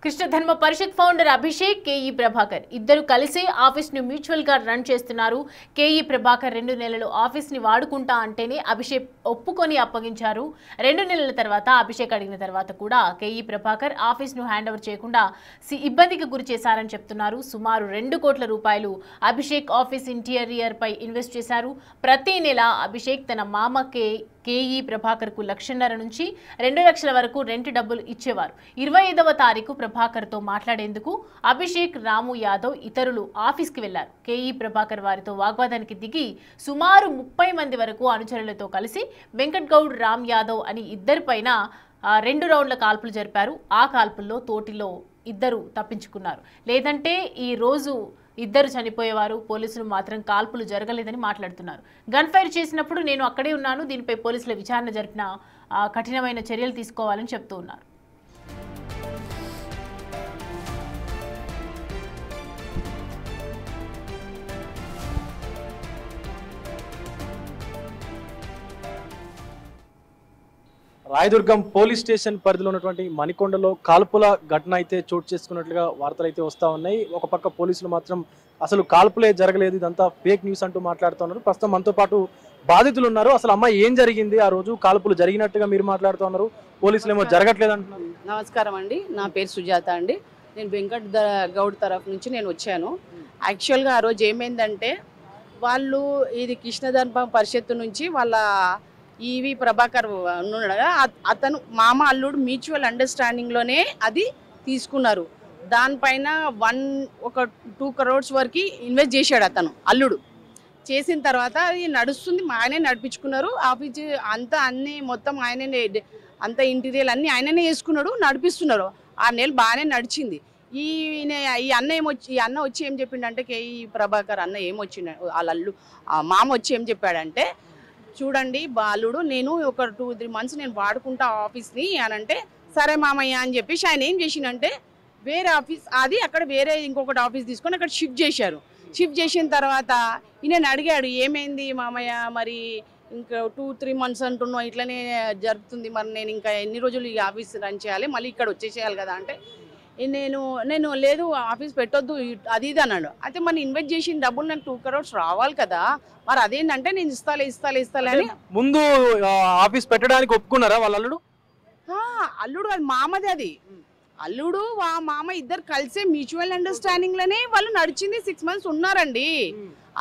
కృష్ణ ధర్మ పరిషత్ founder Abhishek K E Prabhakar ఇద్దరు కలిసి ఆఫీస్ ను మ్యూచువల్ గా రన్ చేస్తున్నారు. కేఈ ప్రభాకర్ 2 నెలలు ఆఫీస్ ని వాడుకుంటా అంటేనే అభిషేక్ ఒప్పుకొని అప్పగించారు. 2 నెలల తర్వాత అభిషేక్ అడిగిన తర్వాత కూడా కేఈ ప్రభాకర్ ఆఫీస్ ను హ్యాండ్ ఓవర్ చేయకుండా ఇబ్బందికి గురి చేశారని చెప్తున్నారు. సుమారు 2 కోట్ల రూపాయలు అభిషేక్ ఆఫీస్ ఇంటీరియర్ పై ఇన్వెస్ట్ చేశారు. ప్రతి నెల అభిషేక్ తన మామ కేఈ ప్రభాకర్ కు 1,50,000 నుంచి 2 లక్షల వరకు రెంట్ డబ్బులు ఇచ్చేవారు. 25వ తారీఖు ప్రభాకర్ తో మాట్లాడేందుకు అభిషేక్, రాము యాదవ్ ఇతరులు ఆఫీస్ కి వెళ్లారు. కేఈ ప్రభాకర్ వారితో వాగ్వాదానికి దిగి సుమారు 30 మంది వరకు అనుచరులతో కలిసి వెంకట్ గౌడ్, రామ్ యాదవ్ అని ఇద్దరిపైన 2 రౌండ్ల కాల్పులు జరిపారు. ఆ కాల్పుల్లో తోటిలో ఇద్దరు తప్పించుకున్నారు. లేదంటే ఈ రోజు ఇద్దరు చనిపోయేవారు. పోలీసులు మాత్రం కాల్పులు జరగలేదని మాట్లాడుతున్నారు. గన్ ఫైర్ చేసినప్పుడు నేను అక్కడే ఉన్నాను. దీనిపై పోలీసుల విచారణ జరిపిన కఠినమైన చర్యలు తీసుకోవాలని చెప్తూ ఉన్నారు. రాయదుర్గం పోలీస్ స్టేషన్ పరిధిలో ఉన్నటువంటి మణికొండలో కాల్పుల ఘటన అయితే చోటు చేసుకున్నట్లుగా వార్తలు అయితే వస్తూ ఉన్నాయి. ఒక పక్క పోలీసులు మాత్రం అసలు కాల్పులే జరగలేదు, ఇదంతా ఫేక్ న్యూస్ అంటూ మాట్లాడుతున్నారు. ప్రస్తుతం మనతో పాటు బాధితులు ఉన్నారు. అసలు అమ్మ ఏం జరిగింది, ఆ రోజు కాల్పులు జరిగినట్టుగా మీరు మాట్లాడుతున్నారు, పోలీసులు ఏమో జరగట్లేదు అంటున్నారు. నమస్కారం అండి, నా పేరు సుజాత అండి. నేను వెంకట్ గౌడ్ తరఫు నుంచి నేను వచ్చాను. యాక్చువల్గా ఆ రోజు ఏమైందంటే వాళ్ళు ఇది కృష్ణధర్మ పరిషత్తు నుంచి వాళ్ళ ఈవి ప్రభాకర్ ఉన్నాడు కదా, అతను మామ అల్లుడు మ్యూచువల్ అండర్స్టాండింగ్లోనే అది తీసుకున్నారు. దానిపైన ఒక 2 crores వరకు ఇన్వెస్ట్ చేశాడు అతను అల్లుడు. చేసిన తర్వాత అది నడుస్తుంది, ఆయనే నడిపించుకున్నారు. ఆఫీస్ అంతా అన్నీ మొత్తం ఆయననే, అంత ఇంటీరియర్ అన్నీ ఆయననే వేసుకున్నాడు, నడిపిస్తున్నారు. 6 నెలలు బాగానే నడిచింది. ఈ అన్న వచ్చి ఏం చెప్పిండంటే, కేఈ ప్రభాకర్ అన్న ఏమొచ్చిండ వాళ్ళ మామ వచ్చి ఏం చెప్పాడంటే, చూడండి బాలుడు, నేను ఒక 2-3 months నేను వాడుకుంటా ఆఫీస్ని అని అంటే, సరే మామయ్య అని చెప్పేసి ఆయన ఏం చేసిండంటే వేరే ఆఫీస్ అది అక్కడ వేరే ఇంకొకటి ఆఫీస్ తీసుకొని అక్కడ షిఫ్ట్ చేశారు. షిఫ్ట్ చేసిన తర్వాత ఈయన అడిగాడు, ఏమైంది మామయ్య, మరి ఇంకా 2-3 months అంటున్నావు, ఇట్లనే జరుగుతుంది, మరి నేను ఇంకా ఎన్ని రోజులు ఈ ఆఫీస్ రన్ చేయాలి, మళ్ళీ ఇక్కడ వచ్చేసేయాలి కదా అంటే, నేను లేదు ఆఫీస్ పెట్టొద్దు అది ఇది అన్నాడు. అయితే మరి ఇన్వెస్ట్ చేసిన డబ్బులు నాకు 2 crores రావాలి కదా, మరి అదేంటంటే నేను ఇస్తాలే అని ముందు ఆఫీస్ పెట్టడానికి ఒప్పుకున్నారా వాళ్ళ అల్లుడు? అల్లుడు అది మామది, అది అల్లుడు మామ ఇద్దరు కలిసే మ్యూచువల్ అండర్స్టాండింగ్ లోనే వాళ్ళు నడిచింది. 6 months ఉన్నారండి.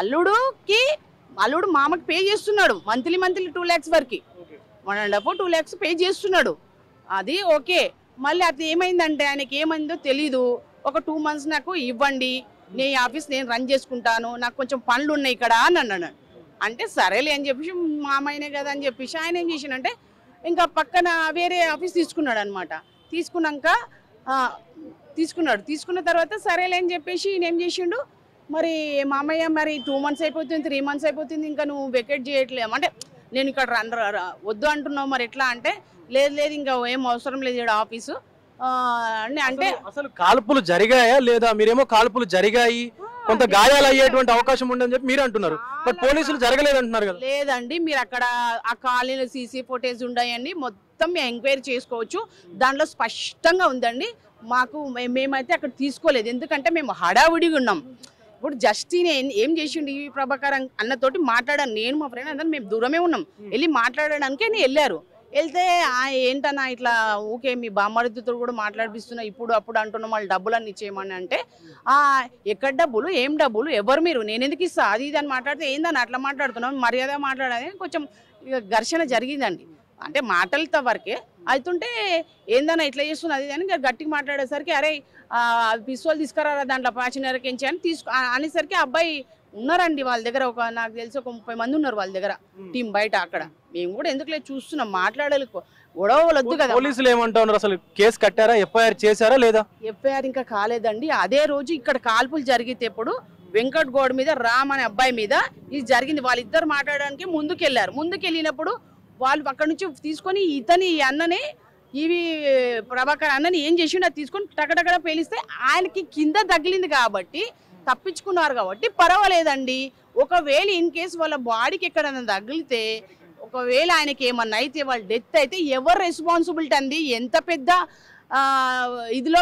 అల్లుడు మామకి పే చేస్తున్నాడు మంత్లీ 2 lakhs వరకు, 1.5 2 lakhs పే చేస్తున్నాడు. అది ఓకే. మళ్ళీ అది ఏమైందంటే ఆయనకి ఏమైందో తెలీదు. ఒక 2 months నాకు ఇవ్వండి, నేను ఆఫీస్ నేను రన్ చేసుకుంటాను, నాకు కొంచెం పనులు ఉన్నాయి ఇక్కడ అని అన్నాడు. అంటే సరేలే అని చెప్పేసి మామయ్యనే కదా అని చెప్పేసి ఆయన ఏం చేసిండంటే ఇంకా పక్కన వేరే ఆఫీస్ తీసుకున్నాడు అనమాట. తీసుకున్న తర్వాత సరేలే అని చెప్పేసి ఈయన ఏం చేసిండు, మరి మామయ్య మరి 2 months అయిపోతుంది, 3 months అయిపోతుంది, ఇంకా నువ్వు వెకేట్ చేయట్లేము అంటే, నేను ఇక్కడ వద్దు అంటున్నావు, మరి ఎట్లా అంటే, లేదు ఇంకా ఏం అవసరం లేదు ఇక్కడ ఆఫీసు అంటే. అసలు కాల్పులు జరిగాయా లేదా? మీరేమో కాల్పులు జరిగాయి, కొంత గాయాలు అయ్యేటువంటి అవకాశం ఉండని చెప్పి మీరు అంటున్నారు, బట్ పోలీసులు జరగలేదు అంటున్నారు కదా. లేదండి, మీరు అక్కడ ఆ కాలనీలో సీసీ ఫుటేజ్ ఉన్నాయండి, మొత్తం ఎంక్వైరీ చేసుకోవచ్చు, దాంట్లో స్పష్టంగా ఉందండి. మేమైతే అక్కడ తీసుకోలేదు, ఎందుకంటే మేము హడావుడిగా ఉన్నాం. ఇప్పుడు జస్ట్ ఏం చేసిండు ఈ ప్రభాకర్ అన్నతోటి మాట్లాడాను, నేను మా ఫ్రెండ్ అందరం మేము దూరమే ఉన్నాం, వెళ్ళి మాట్లాడడానికి వెళ్ళారు. వెళ్తే ఏంటన్నా ఇట్లా ఊకే మీ బామ్మడితో కూడా మాట్లాడిపిస్తున్నా, ఇప్పుడు అప్పుడు అంటున్నాం, వాళ్ళు డబ్బులన్నీ ఇచ్చేయమని అంటే, ఎక్కడ డబ్బులు, ఏం డబ్బులు, ఎవరు మీరు, నేను ఎందుకు ఇస్తా అది ఇది అని మాట్లాడితే, ఏందని అట్లా మాట్లాడుతున్నాం, మర్యాద మాట్లాడాలి, కొంచెం ఘర్షణ జరిగిందండి. అంటే మాటలతో వరకే అవుతుంటే, ఏందన్నా ఇట్లా చేస్తున్నా అది అని గట్టిగా మాట్లాడేసరికి, అరే పిస్తోల్ తీసుకురా దాంట్లో పాచినరకించి అని అనేసరికి అబ్బాయి ఉన్నారండి వాళ్ళ దగ్గర, నాకు తెలిసి ఒక 30 మంది ఉన్నారు వాళ్ళ దగ్గర టీం బయట. అక్కడ మేము కూడా ఎందుకు లేదు చూస్తున్నాం, మాట్లాడాలి, గొడవలు వద్దు కదా. పోలీసులు ఏమంటున్నారు, అసలు కేసు కట్టారా, ఎఫ్ఐఆర్ చేశారా లేదా? ఎఫ్ఐఆర్ ఇంకా కాలేదండి. అదే రోజు ఇక్కడ కాల్పులు జరిగితేప్పుడు వెంకట్ గౌడ్ మీద, రామ్ అనే అబ్బాయి మీద ఇది జరిగింది. వాళ్ళిద్దరు మాట్లాడడానికి ముందుకెళ్లారు. ముందుకెళ్ళినప్పుడు వాళ్ళు అక్కడ నుంచి తీసుకొని ఈ అన్నని, ఇవి ప్రభాకర్ అన్నని ఏం చేసిండు, అది తీసుకొని టకటకడ పేలిస్తే ఆయనకి కింద తగిలింది కాబట్టి తప్పించుకున్నారు కాబట్టి పర్వాలేదండి. ఒకవేళ ఇన్ కేసు వాళ్ళ బాడీకి ఎక్కడైనా తగిలితే, ఒకవేళ ఆయనకి ఏమన్నా అయితే, వాళ్ళ డెత్ అయితే ఎవరు రెస్పాన్సిబిలిటీ అండి? ఎంత పెద్ద ఇదిలో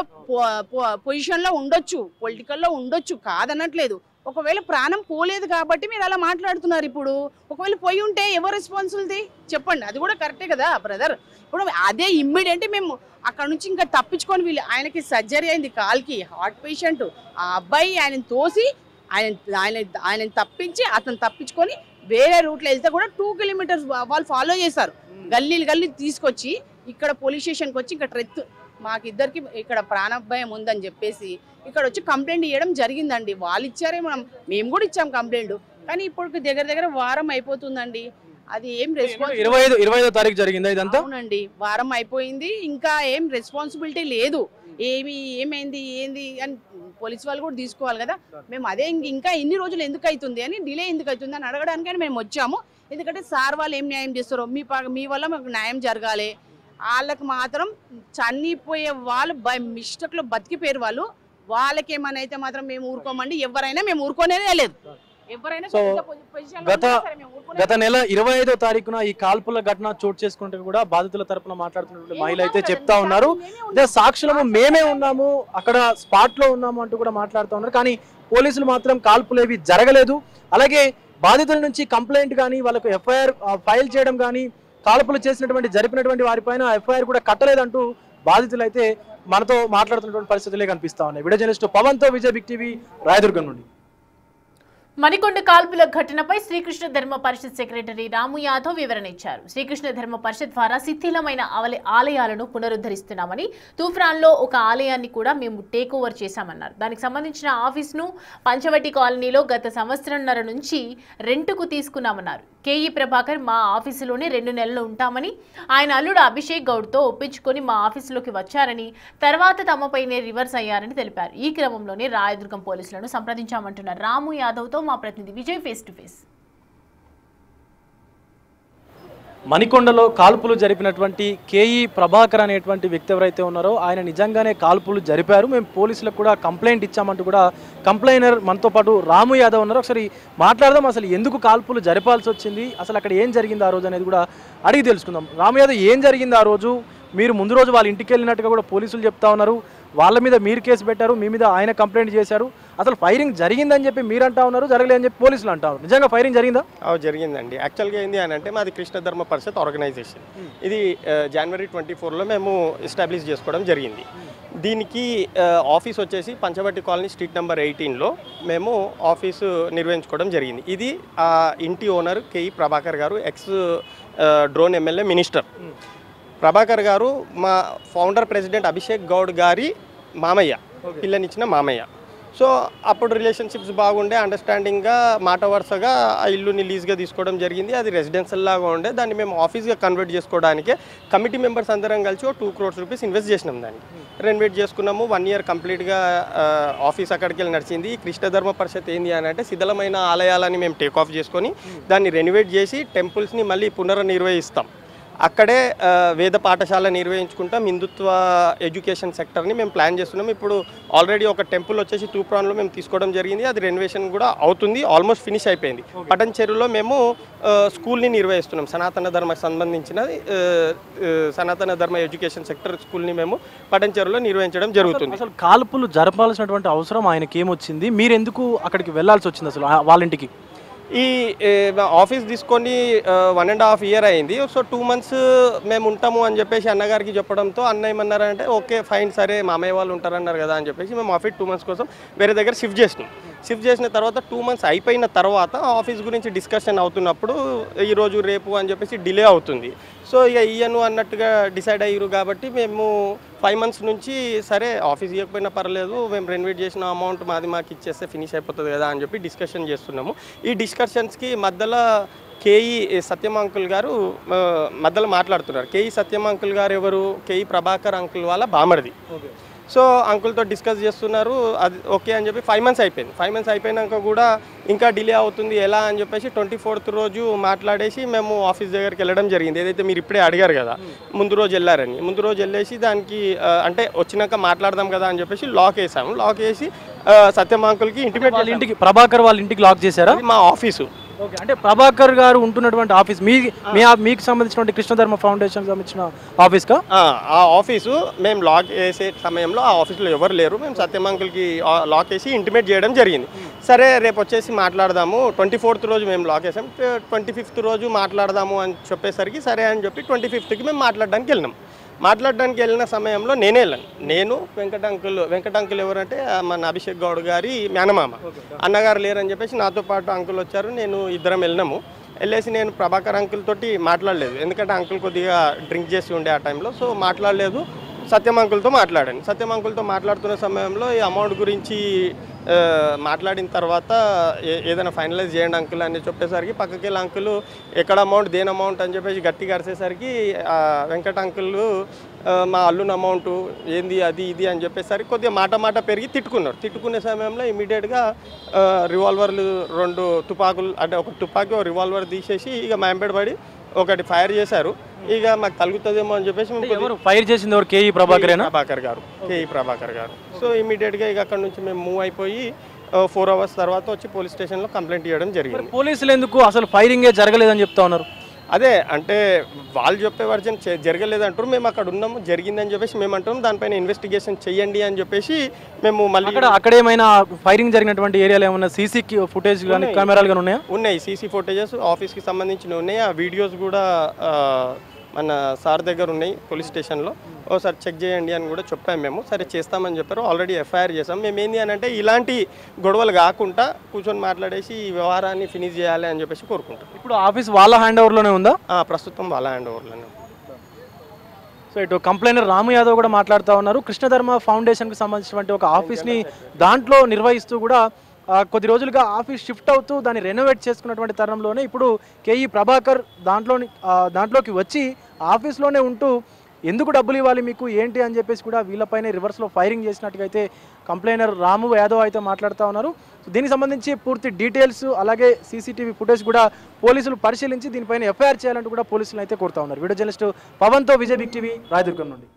పొజిషన్లో ఉండొచ్చు, పొలిటికల్లో ఉండొచ్చు, కాదనట్లేదు. ఒకవేళ ప్రాణం పోలేదు కాబట్టి మీరు అలా మాట్లాడుతున్నారు. ఇప్పుడు ఒకవేళ పోయి ఉంటే ఎవరు రెస్పాన్సిబిలిటీ చెప్పండి, అది కూడా కరెక్టే కదా బ్రదర్. ఇప్పుడు అదే ఇమ్మీడియట్ మేము అక్కడ నుంచి ఇంకా తప్పించుకొని వీళ్ళు, ఆయనకి సర్జరీ అయింది కాల్కి, హార్ట్ పేషెంట్, ఆ అబ్బాయి ఆయన తోసి ఆయన తప్పించి అతను తప్పించుకొని వేరే రూట్లో వెళ్తే కూడా 2 కిలోమీటర్స్ వాళ్ళు ఫాలో చేశారు. గల్లీ తీసుకొచ్చి ఇక్కడ పోలీస్ స్టేషన్కి వచ్చి ఇక్కడ మాకిద్దరికి ఇక్కడ ప్రాణభయం ఉందని చెప్పేసి ఇక్కడ వచ్చి కంప్లైంట్ ఇవ్వడం జరిగిందండి. వాళ్ళు ఇచ్చారే, మేము కూడా ఇచ్చాం కంప్లైంట్. కానీ ఇప్పుడు దగ్గర వారం అయిపోతుందండి, అది ఏం రెస్పాన్స్ 25వ తారీఖు జరిగిందా ఇదంతా? అవునండి, వారం అయిపోయింది, ఇంకా ఏం రెస్పాన్సిబిలిటీ లేదు. ఏమైంది ఏంది అని పోలీస్ వాళ్ళు కూడా తీసుకోవాలి కదా. మేము అదే ఇంకా ఇన్ని రోజులు ఎందుకు అవుతుంది అని, డిలే ఎందుకు అవుతుంది అని అడగడానికని మేము వచ్చాము. ఎందుకంటే సార్ వాళ్ళు ఏం న్యాయం చేస్తారో, మీ వల్ల మాకు న్యాయం జరగాలి. వాళ్ళకి మాత్రం చనిపోయే వాళ్ళు బై మిస్టేక్లో బతికిపోయారు వాళ్ళు, వాళ్ళకేమైనా అయితే మాత్రం మేము ఊరుకోమండి. ఎవరైనా మేము ఊరుకోనేదే లేదు. గత నెల 25వ తారీఖున ఈ కాల్పుల ఘటన చోటు చేసుకుంటే కూడా బాధితుల తరపున మాట్లాడుతున్నటువంటి మహిళ అయితే చెప్తా ఉన్నారు, అదే సాక్షులము మేమే ఉన్నాము, అక్కడ స్పాట్ లో ఉన్నాము అంటూ కూడా మాట్లాడుతూ ఉన్నారు. కానీ పోలీసులు మాత్రం కాల్పులు ఏవి జరగలేదు. అలాగే బాధితుల నుంచి కంప్లైంట్ కానీ వాళ్ళకు ఎఫ్ఐఆర్ ఫైల్ చేయడం కానీ, కాల్పులు జరిపినటువంటి వారిపైన ఎఫ్ఐఆర్ కూడా కట్టలేదంటూ బాధితులు అయితే మనతో మాట్లాడుతున్నటువంటి పరిస్థితులే కనిపిస్తా ఉన్నాయి. వీడియో జర్నలిస్ట్ పవన్తో విజయ్ బిగ్ టీవీ, రాయదుర్గం నుండి. మణికొండ కాల్పుల ఘటనపై శ్రీకృష్ణ ధర్మ పరిషత్ సెక్రటరీ రాము యాదవ్ వివరణ ఇచ్చారు. శ్రీకృష్ణ ధర్మ పరిషత్ ద్వారా శిథిలమైన ఆలయాలను పునరుద్ధరిస్తున్నామని, తూఫ్రాన్లో ఒక ఆలయాన్ని కూడా మేము టేక్ ఓవర్ చేశామన్నారు. దానికి సంబంధించిన ఆఫీస్ను పంచవటి కాలనీలో గత సంవత్సరంన్నర నుంచి రెంటుకు తీసుకున్నామన్నారు. కేఈ ప్రభాకర్ మా ఆఫీసులోనే 2 నెలలు ఉంటామని, ఆయన అల్లుడు అభిషేక్ గౌడ్తో ఒప్పించుకొని మా ఆఫీసులోకి వచ్చారని, తర్వాత తమపైనే రివర్స్ అయ్యారని తెలిపారు. ఈ క్రమంలోనే రాయదుర్గం పోలీసులను సంప్రదించామంటున్నారు రాము యాదవ్తో మా ప్రతినిధి విజయ్ ఫేస్ టు ఫేస్. మణికొండలో కాల్పులు జరిపినటువంటి కేఈ ప్రభాకర్ అనేటువంటి వ్యక్తి ఎవరైతే ఉన్నారో ఆయన నిజంగానే కాల్పులు జరిపారు, మేము పోలీసులకు కూడా కంప్లైంట్ ఇచ్చామంటూ కూడా కంప్లైనర్ మనతో పాటు రాము యాదవ్ ఉన్నారు. ఒకసారి మాట్లాడదాం, అసలు ఎందుకు కాల్పులు జరపాల్సి వచ్చింది, అసలు అక్కడ ఏం జరిగింది ఆ రోజు అనేది కూడా అడిగి తెలుసుకుందాం. రాము యాదవ్, ఏం జరిగింది ఆ రోజు? మీరు ముందు రోజు వాళ్ళ ఇంటికి వెళ్ళినట్టుగా కూడా పోలీసులు చెప్తా ఉన్నారు, వాళ్ళ మీద మీరు కేసు పెట్టారు, మీ మీద ఆయన కంప్లైంట్ చేశారు. అసలు ఫైరింగ్ జరిగిందని చెప్పి మీరు అంటా ఉన్నారు, జరగలేదని చెప్పి పోలీసులు అంటారు. నిజంగా ఫైరింగ్ జరిగిందా? జరిగిందండి. యాక్చువల్గా ఏంది అని అంటే మాది కృష్ణ ధర్మ పరిషత్ ఆర్గనైజేషన్. ఇది జనవరి 24లో మేము ఎస్టాబ్లిష్ చేసుకోవడం జరిగింది. దీనికి ఆఫీస్ వచ్చేసి పంచవటి కాలనీ స్ట్రీట్ నెంబర్ 18లో మేము ఆఫీసు నిర్వహించుకోవడం జరిగింది. ఇది ఇంటి ఓనర్ కేఈ ప్రభాకర్ గారు, X drone MLA minister. Prabhakar గారు మా ఫౌండర్ ప్రెసిడెంట్ అభిషేక్ గౌడ్ గారి మామయ్య, పిల్లనిచ్చిన మామయ్య. సో అప్పుడు రిలేషన్షిప్స్ బాగుండే, అండర్స్టాండింగ్గా మాట వరుసగా ఆ ఇల్లుని లీజ్గా తీసుకోవడం జరిగింది. అది రెసిడెన్షియల్ లాగా ఉండే, దాన్ని మేము ఆఫీస్గా కన్వర్ట్ చేసుకోవడానికి కమిటీ మెంబర్స్ అందరం కలిసి 2 crores రూపీస్ ఇన్వెస్ట్ చేసినాం. దాన్ని రెనోవేట్ చేసుకున్నాము. 1 year కంప్లీట్గా ఆఫీస్ అక్కడికి వెళ్ళి నడిచింది. కృష్ణ ధర్మ పరిషత్ ఏంది అని అంటే శిథిలమైన ఆలయాలని మేము టేక్ ఆఫ్ చేసుకొని దాన్ని రెనోవేట్ చేసి టెంపుల్స్ని మళ్ళీ పునర్నిర్వహిస్తాం. అక్కడే వేద పాఠశాల నిర్వహించుకుంటాం. హిందుత్వ ఎడ్యుకేషన్ సెక్టర్ని మేము ప్లాన్ చేస్తున్నాం. ఇప్పుడు ఆల్రెడీ ఒక టెంపుల్ వచ్చేసి తూప్రాన్లో మేము తీసుకోవడం జరిగింది. అది రెనోవేషన్ కూడా అవుతుంది, ఆల్మోస్ట్ ఫినిష్ అయిపోయింది. పటన్ చెరువులో మేము స్కూల్ని నిర్వహిస్తున్నాం. సనాతన ధర్మకు సంబంధించిన సనాతన ధర్మ ఎడ్యుకేషన్ సెక్టర్ స్కూల్ని మేము పటన్ చెరువులో నిర్వహించడం జరుగుతుంది. అసలు కాల్పులు జరపాల్సినటువంటి అవసరం ఆయనకి ఏమొచ్చింది? మీరు ఎందుకు అక్కడికి వెళ్ళాల్సి వచ్చింది అసలు వాళ్ళ ఇంటికి? ఈ ఆఫీస్ తీసుకొని 1.5 year అయింది. సో 2 months మేము ఉంటాము అని చెప్పేసి అన్నగారికి చెప్పడంతో అన్న ఏమన్నారంటే ఓకే ఫైన్, సరే మామయ్య వాళ్ళు ఉంటారన్నారు కదా అని చెప్పేసి మేము ఆఫీస్ 2 months కోసం వేరే దగ్గర షిఫ్ట్ చేసినాం. షిఫ్ట్ చేసిన తర్వాత 2 months అయిపోయిన తర్వాత ఆఫీస్ గురించి డిస్కషన్ అవుతున్నప్పుడు ఈరోజు రేపు అని చెప్పేసి డిలే అవుతుంది. సో ఇక ఇయ్యను అన్నట్టుగా డిసైడ్ అయ్యారు. కాబట్టి మేము 5 months నుంచి సరే ఆఫీస్ ఇవ్వకపోయినా పర్లేదు, మేము రెనోవేట్ చేసిన అమౌంట్ మాకు ఇచ్చేస్తే ఫినిష్ అయిపోతుంది కదా అని చెప్పి డిస్కషన్ చేస్తున్నాము. ఈ డిస్కషన్స్కి మధ్యలో కేఈ సత్యం అంకుల్ గారు మధ్యలో మాట్లాడుతున్నారు. కేఈ సత్యం అంకుల్ గారు ఎవరు? కేఈ ప్రభాకర్ అంకుల్ వాళ్ళ బామర్ది. సో అంకుల్తో డిస్కస్ చేస్తున్నారు. అది ఓకే అని చెప్పి 5 months అయిపోయింది. 5 months అయిపోయినాక కూడా ఇంకా డిలే అవుతుంది ఎలా అని చెప్పేసి 24th రోజు మాట్లాడేసి మేము ఆఫీస్ దగ్గరికి వెళ్ళడం జరిగింది. ఏదైతే మీరు ఇప్పుడే అడిగారు కదా ముందు రోజు వెళ్ళారని, ముందు రోజు వెళ్ళేసి దానికి అంటే వచ్చినాక మాట్లాడదాం కదా అని చెప్పేసి లాక్ వేసాము. లాక్ వేసి సత్యం అంకుల్కి ఇంటిమేట్ ఇంటికి ప్రభాకర్ వాళ్ళ ఇంటికి లాక్ చేశారా? మా ఆఫీసు ఓకే, అంటే ప్రభాకర్ గారు ఉంటున్నటువంటి ఆఫీస్ మీకు సంబంధించినటువంటి కృష్ణధర్మ ఫౌండేషన్ సంబంధించిన ఆఫీస్కా? ఆ ఆఫీసు మేము లాక్ వేసే సమయంలో ఆ ఆఫీస్లో ఎవరు లేరు. మేము సత్యం అంకుల్కి లాక్ వేసి ఇంటిమేట్ చేయడం జరిగింది. సరే రేపు వచ్చేసి మాట్లాడదాము, 24th రోజు మేము లాక్ వేసాం, 25th రోజు మాట్లాడదాము అని చెప్పేసరికి సరే అని చెప్పి 25th మేము మాట్లాడడానికి వెళ్ళిన సమయంలో నేనే వెళ్ళాను. నేను వెంకట అంకుల్ ఎవరంటే మన అభిషేక్ గౌడ్ గారి మేనమామ అన్నగారు లేరని చెప్పేసి నాతో పాటు అంకుల్ వచ్చారు. ఇద్దరం వెళ్ళేసి నేను ప్రభాకర్ అంకుల్ తోటి మాట్లాడలేదు, ఎందుకంటే అంకుల్ కొద్దిగా డ్రింక్ చేసి ఉండే ఆ టైంలో. సో మాట్లాడలేదు. సత్యం అంకుల్తో మాట్లాడాను. సత్యం అంకుల్తో మాట్లాడుతున్న సమయంలో ఈ అమౌంట్ గురించి మాట్లాడిన తర్వాత ఏదైనా ఫైనలైజ్ చేయండి అంకుల్ అని చెప్పేసరికి పక్కకి వెళ్ళి అంకుల్ ఎక్కడ అమౌంట్ దేని అమౌంట్ అని చెప్పేసి గట్టిగా అరిసేసరికి వెంకట అంకుల్ మా అల్లుని అమౌంట్ ఏంది అది ఇది అని చెప్పేసరికి కొద్దిగా మాట పెరిగి తిట్టుకునే సమయంలో ఇమీడియట్గా రివాల్వర్లు 2 తుపాకులు, అంటే ఒక తుపాకీ ఒక రివాల్వర్ తీసేసి ఇక మైంబెడ్ ఒకటి ఫైర్ చేశారు. ఇక మాకు తలుగుతుందేమో అని చెప్పేసి ఫైర్ చేసింది ఎవరు? కేఈ ప్రభాకర్ గారు. సో ఇమీడియట్గా ఇక అక్కడ నుంచి మేము మూవ్ అయిపోయి 4 hours తర్వాత వచ్చి పోలీస్ స్టేషన్లో కంప్లైంట్ చేయడం జరిగింది. పోలీసులు ఎందుకు అసలు ఫైరింగే జరగలేదని చెప్తా ఉన్నారు? అదే అంటే వాళ్ళు చెప్పే వర్జన్ జరగలేదంటారు, మేము అక్కడ ఉన్నాము జరిగిందని చెప్పేసి మేము అంటాం. దానిపైన ఇన్వెస్టిగేషన్ చెయ్యండి అని చెప్పేసి మేము మళ్ళీ అక్కడ ఏమైనా ఫైరింగ్ జరిగినటువంటి ఏరియాలో ఏమైనా సీసీ ఫుటేజ్ కానీ కెమెరాలు కానీ ఉన్నాయా? ఉన్నాయి, సీసీ ఫుటేజెస్ ఆఫీస్కి సంబంధించినవి ఉన్నాయి. ఆ వీడియోస్ కూడా మన సార్ దగ్గర ఉన్నాయి పోలీస్ స్టేషన్లో. ఒకసారి చెక్ చేయండి అని కూడా చెప్పాము మేము. సరే చేస్తామని చెప్పారు. ఆల్రెడీ ఎఫ్ఐఆర్ చేసాం. మేము ఏంది అని అంటే ఇలాంటి గొడవలు కాకుండా కూర్చొని మాట్లాడేసి ఈ వ్యవహారాన్ని ఫినిష్ చేయాలి అని చెప్పేసి కోరుకుంటాం. ఇప్పుడు ఆఫీస్ వాళ్ళ హ్యాండ్ ఓవర్లోనే ఉందా? ప్రస్తుతం వాళ్ళ హ్యాండ్ ఓవర్లోనే. సో ఇటు కంప్లైనర్ రాము యాదవ్ కూడా మాట్లాడుతూ ఉన్నారు. కృష్ణధర్మ ఫౌండేషన్కి సంబంధించినటువంటి ఒక ఆఫీస్ని దాంట్లో నిర్వహిస్తూ కూడా కొద్ది రోజులుగా ఆఫీస్ షిఫ్ట్ అవుతూ దాన్ని రెనోవేట్ చేసుకున్నటువంటి తరుణంలోనే ఇప్పుడు కేఈ ప్రభాకర్ దాంట్లోకి వచ్చి ఆఫీస్లోనే ఉంటూ ఎందుకు డబ్బులు ఇవ్వాలి మీకు ఏంటి అని చెప్పేసి కూడా వీళ్ళపైన రివర్స్లో ఫైరింగ్ చేసినట్టుగా అయితే కంప్లైనర్ రాము యాదవ్ అయితే మాట్లాడుతూ ఉన్నారు. దీనికి సంబంధించి పూర్తి డీటెయిల్స్ అలాగే సీసీటీవీ ఫుటేజ్ కూడా పోలీసులు పరిశీలించి దీనిపైన ఎఫ్ఐఆర్ చేయాలంటూ కూడా పోలీసులు అయితే కోరుతా ఉన్నారు. వీడియో జర్నలిస్టు పవన్తో విజయ్ బిగ్ టీవీ రాయదుర్గం నుండి.